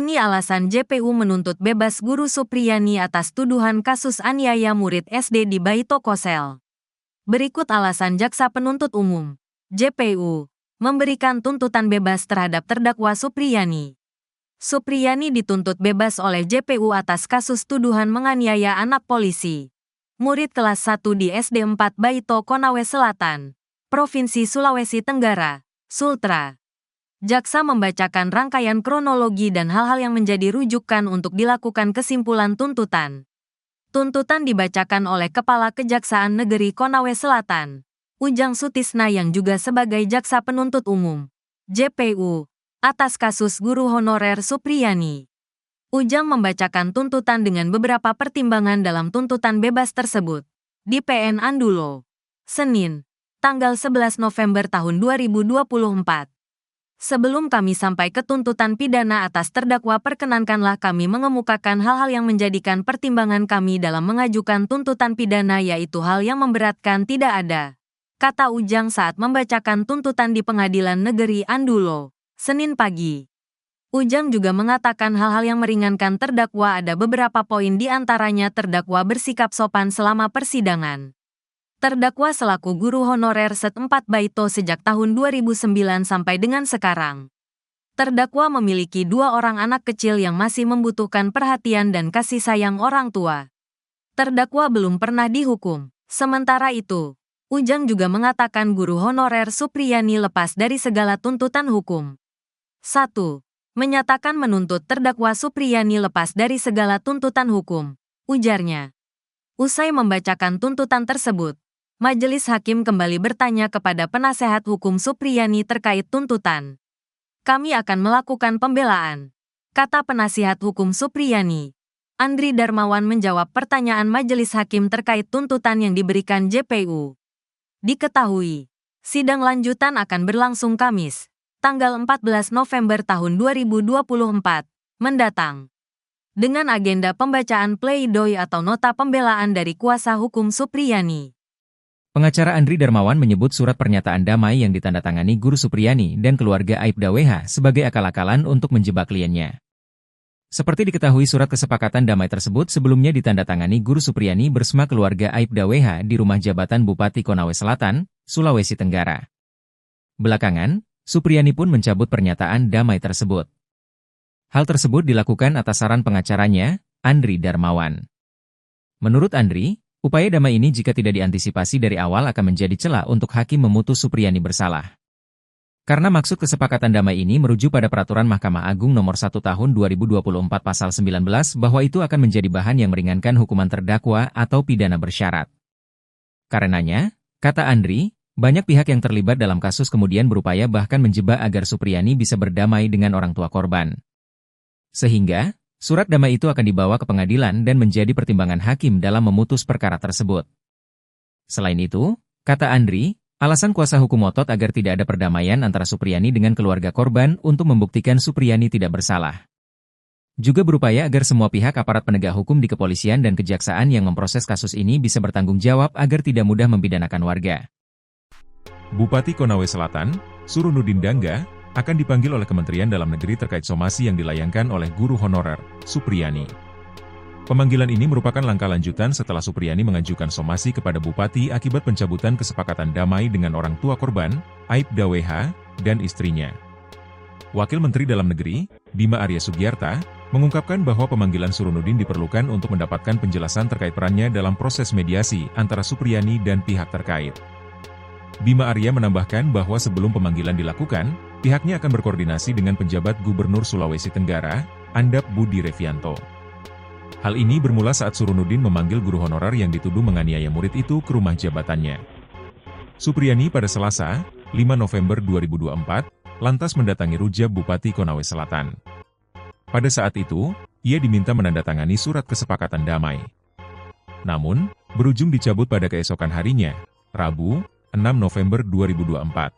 Ini alasan JPU menuntut bebas Guru Supriyani atas tuduhan kasus aniaya murid SD di Baito Kosel. Berikut alasan Jaksa Penuntut Umum, JPU, memberikan tuntutan bebas terhadap terdakwa Supriyani. Supriyani dituntut bebas oleh JPU atas kasus tuduhan menganiaya anak polisi, murid kelas 1 di SD 4 Baito Konawe Selatan, Provinsi Sulawesi Tenggara, Sultra. Jaksa membacakan rangkaian kronologi dan hal-hal yang menjadi rujukan untuk dilakukan kesimpulan tuntutan. Tuntutan dibacakan oleh Kepala Kejaksaan Negeri Konawe Selatan, Ujang Sutisna yang juga sebagai Jaksa Penuntut Umum, JPU, atas kasus guru honorer Supriyani. Ujang membacakan tuntutan dengan beberapa pertimbangan dalam tuntutan bebas tersebut. Di PN Andulo, Senin, tanggal 11 November tahun 2024. Sebelum kami sampai ke tuntutan pidana atas terdakwa, perkenankanlah kami mengemukakan hal-hal yang menjadikan pertimbangan kami dalam mengajukan tuntutan pidana, yaitu hal yang memberatkan tidak ada, kata Ujang saat membacakan tuntutan di Pengadilan Negeri Andulo, Senin pagi. Ujang juga mengatakan hal-hal yang meringankan terdakwa ada beberapa poin, di antaranya terdakwa bersikap sopan selama persidangan. Terdakwa selaku guru honorer SET 4 Baito sejak tahun 2009 sampai dengan sekarang. Terdakwa memiliki 2 orang anak kecil yang masih membutuhkan perhatian dan kasih sayang orang tua. Terdakwa belum pernah dihukum. Sementara itu, Ujang juga mengatakan guru honorer Supriyani lepas dari segala tuntutan hukum. 1. Menyatakan menuntut terdakwa Supriyani lepas dari segala tuntutan hukum, ujarnya. Usai membacakan tuntutan tersebut, Majelis Hakim kembali bertanya kepada penasehat hukum Supriyani terkait tuntutan. Kami akan melakukan pembelaan, kata penasihat hukum Supriyani. Andri Darmawan menjawab pertanyaan Majelis Hakim terkait tuntutan yang diberikan JPU. Diketahui, sidang lanjutan akan berlangsung Kamis, tanggal 14 November tahun 2024, mendatang. Dengan agenda pembacaan pleidoy atau nota pembelaan dari kuasa hukum Supriyani. Pengacara Andri Darmawan menyebut surat pernyataan damai yang ditandatangani Guru Supriyani dan keluarga Aibda WH sebagai akal-akalan untuk menjebak kliennya. Seperti diketahui, surat kesepakatan damai tersebut sebelumnya ditandatangani Guru Supriyani bersama keluarga Aibda WH di rumah jabatan Bupati Konawe Selatan, Sulawesi Tenggara. Belakangan, Supriyani pun mencabut pernyataan damai tersebut. Hal tersebut dilakukan atas saran pengacaranya, Andri Darmawan. Menurut Andri, upaya damai ini jika tidak diantisipasi dari awal akan menjadi celah untuk hakim memutus Supriyani bersalah. Karena maksud kesepakatan damai ini merujuk pada Peraturan Mahkamah Agung Nomor 1 Tahun 2024 Pasal 19 bahwa itu akan menjadi bahan yang meringankan hukuman terdakwa atau pidana bersyarat. Karenanya, kata Andri, banyak pihak yang terlibat dalam kasus kemudian berupaya bahkan menjebak agar Supriyani bisa berdamai dengan orang tua korban. Sehingga, surat damai itu akan dibawa ke pengadilan dan menjadi pertimbangan hakim dalam memutus perkara tersebut. Selain itu, kata Andri, alasan kuasa hukum otot agar tidak ada perdamaian antara Supriyani dengan keluarga korban untuk membuktikan Supriyani tidak bersalah. Juga berupaya agar semua pihak aparat penegak hukum di kepolisian dan kejaksaan yang memproses kasus ini bisa bertanggung jawab agar tidak mudah mempidanakan warga. Bupati Konawe Selatan, Surunudin Dangga, akan dipanggil oleh Kementerian Dalam Negeri terkait somasi yang dilayangkan oleh guru honorer, Supriyani. Pemanggilan ini merupakan langkah lanjutan setelah Supriyani mengajukan somasi kepada Bupati akibat pencabutan kesepakatan damai dengan orang tua korban, Aibda WH, dan istrinya. Wakil Menteri Dalam Negeri, Bima Arya Sugiarta, mengungkapkan bahwa pemanggilan Surunudin diperlukan untuk mendapatkan penjelasan terkait perannya dalam proses mediasi antara Supriyani dan pihak terkait. Bima Arya menambahkan bahwa sebelum pemanggilan dilakukan, pihaknya akan berkoordinasi dengan penjabat Gubernur Sulawesi Tenggara, Andap Budi Revianto. Hal ini bermula saat Surunudin memanggil guru honorer yang dituduh menganiaya murid itu ke rumah jabatannya. Supriyani pada Selasa, 5 November 2024, lantas mendatangi rujak Bupati Konawe Selatan. Pada saat itu, ia diminta menandatangani surat kesepakatan damai. Namun, berujung dicabut pada keesokan harinya, Rabu, 6 November 2024.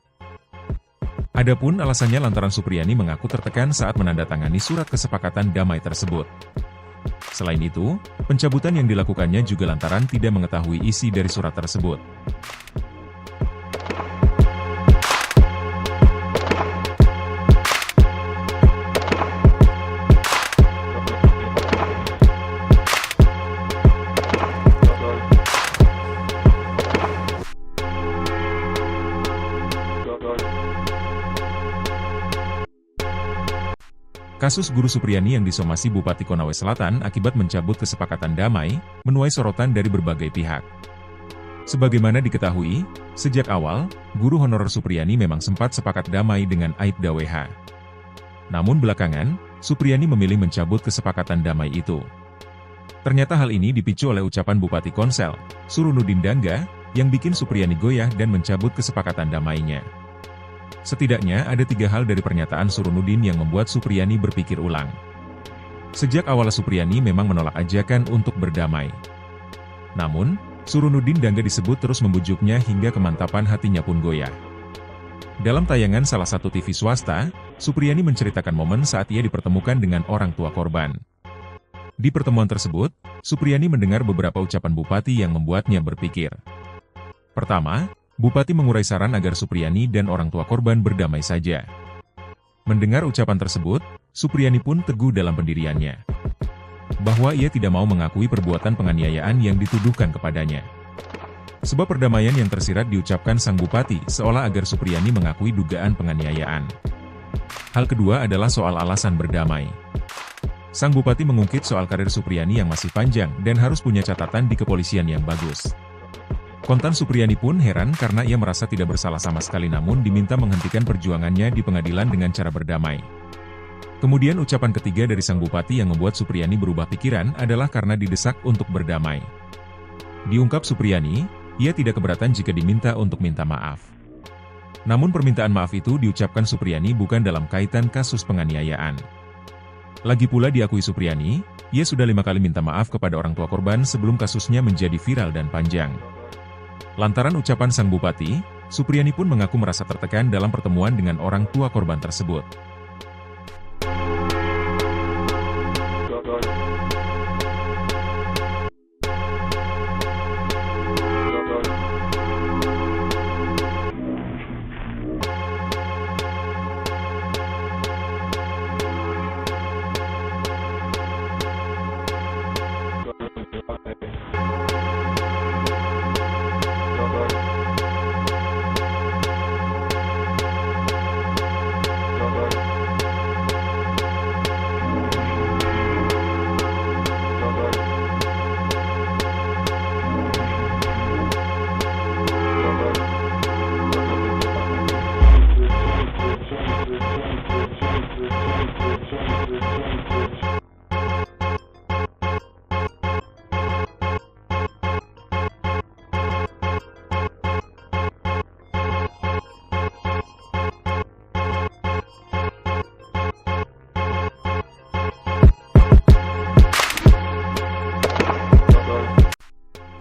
Adapun alasannya lantaran Supriyani mengaku tertekan saat menandatangani surat kesepakatan damai tersebut. Selain itu, pencabutan yang dilakukannya juga lantaran tidak mengetahui isi dari surat tersebut. Kasus Guru Supriyani yang disomasi Bupati Konawe Selatan akibat mencabut kesepakatan damai, menuai sorotan dari berbagai pihak. Sebagaimana diketahui, sejak awal, guru honorer Supriyani memang sempat sepakat damai dengan Aibda WH. Namun belakangan, Supriyani memilih mencabut kesepakatan damai itu. Ternyata hal ini dipicu oleh ucapan Bupati Konsel, Surunudin Dangga, yang bikin Supriyani goyah dan mencabut kesepakatan damainya. Setidaknya ada 3 hal dari pernyataan Surunudin yang membuat Supriyani berpikir ulang. Sejak awal Supriyani memang menolak ajakan untuk berdamai. Namun, Surunudin Dangga disebut terus membujuknya hingga kemantapan hatinya pun goyah. Dalam tayangan salah satu TV swasta, Supriyani menceritakan momen saat ia dipertemukan dengan orang tua korban. Di pertemuan tersebut, Supriyani mendengar beberapa ucapan Bupati yang membuatnya berpikir. Pertama, Bupati mengurai saran agar Supriyani dan orang tua korban berdamai saja. Mendengar ucapan tersebut, Supriyani pun teguh dalam pendiriannya. Bahwa ia tidak mau mengakui perbuatan penganiayaan yang dituduhkan kepadanya. Sebab perdamaian yang tersirat diucapkan sang Bupati seolah agar Supriyani mengakui dugaan penganiayaan. Hal kedua adalah soal alasan berdamai. Sang Bupati mengungkit soal karir Supriyani yang masih panjang dan harus punya catatan di kepolisian yang bagus. Kontan Supriyani pun heran karena ia merasa tidak bersalah sama sekali namun diminta menghentikan perjuangannya di pengadilan dengan cara berdamai. Kemudian ucapan ketiga dari sang Bupati yang membuat Supriyani berubah pikiran adalah karena didesak untuk berdamai. Diungkap Supriyani, ia tidak keberatan jika diminta untuk minta maaf. Namun permintaan maaf itu diucapkan Supriyani bukan dalam kaitan kasus penganiayaan. Lagi pula diakui Supriyani, ia sudah 5 kali minta maaf kepada orang tua korban sebelum kasusnya menjadi viral dan panjang. Lantaran ucapan sang Bupati, Supriyani pun mengaku merasa tertekan dalam pertemuan dengan orang tua korban tersebut.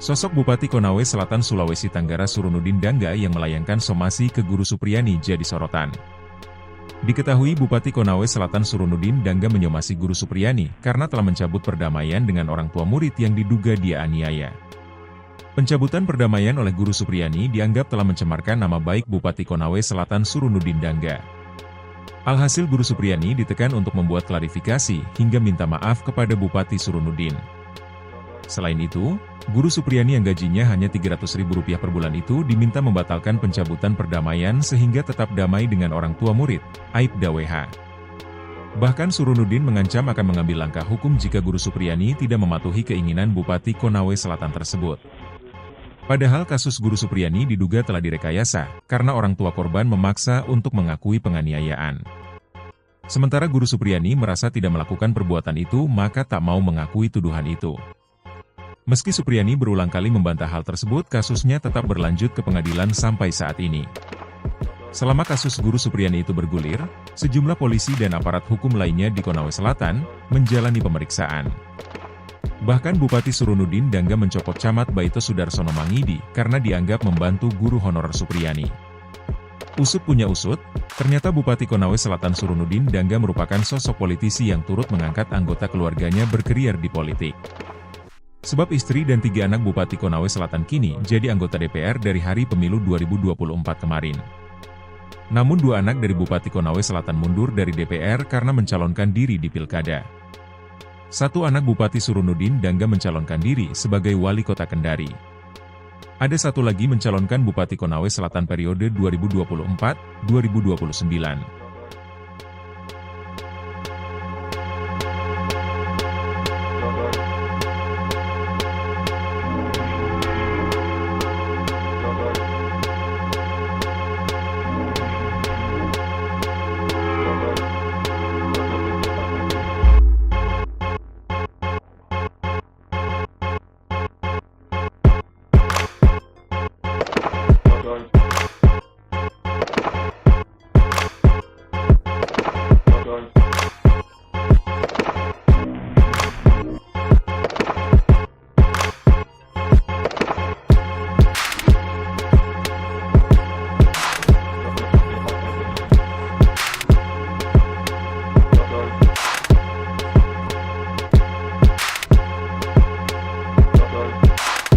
Sosok Bupati Konawe Selatan Sulawesi Tenggara Surunudin Dangga yang melayangkan somasi ke Guru Supriyani jadi sorotan. Diketahui Bupati Konawe Selatan Surunudin Dangga menyomasi Guru Supriyani karena telah mencabut perdamaian dengan orang tua murid yang diduga dia aniaya. Pencabutan perdamaian oleh Guru Supriyani dianggap telah mencemarkan nama baik Bupati Konawe Selatan Surunudin Dangga. Alhasil Guru Supriyani ditekan untuk membuat klarifikasi hingga minta maaf kepada Bupati Surunudin. Selain itu, Guru Supriyani yang gajinya hanya Rp300.000 per bulan itu diminta membatalkan pencabutan perdamaian sehingga tetap damai dengan orang tua murid, Aibda WH. Bahkan Surunudin mengancam akan mengambil langkah hukum jika Guru Supriyani tidak mematuhi keinginan Bupati Konawe Selatan tersebut. Padahal kasus Guru Supriyani diduga telah direkayasa, karena orang tua korban memaksa untuk mengakui penganiayaan. Sementara Guru Supriyani merasa tidak melakukan perbuatan itu maka tak mau mengakui tuduhan itu. Meski Supriyani berulang kali membantah hal tersebut, kasusnya tetap berlanjut ke pengadilan sampai saat ini. Selama kasus Guru Supriyani itu bergulir, sejumlah polisi dan aparat hukum lainnya di Konawe Selatan menjalani pemeriksaan. Bahkan Bupati Surunudin Dangga mencopot Camat Baito Sudarsono Mangidi karena dianggap membantu guru honorer Supriyani. Usut punya usut, ternyata Bupati Konawe Selatan Surunudin Dangga merupakan sosok politisi yang turut mengangkat anggota keluarganya berkarier di politik. Sebab istri dan 3 anak Bupati Konawe Selatan kini jadi anggota DPR dari hari pemilu 2024 kemarin. Namun 2 anak dari Bupati Konawe Selatan mundur dari DPR karena mencalonkan diri di Pilkada. 1 anak Bupati Surunudin Dangga mencalonkan diri sebagai Wali Kota Kendari. Ada 1 lagi mencalonkan Bupati Konawe Selatan periode 2024-2029.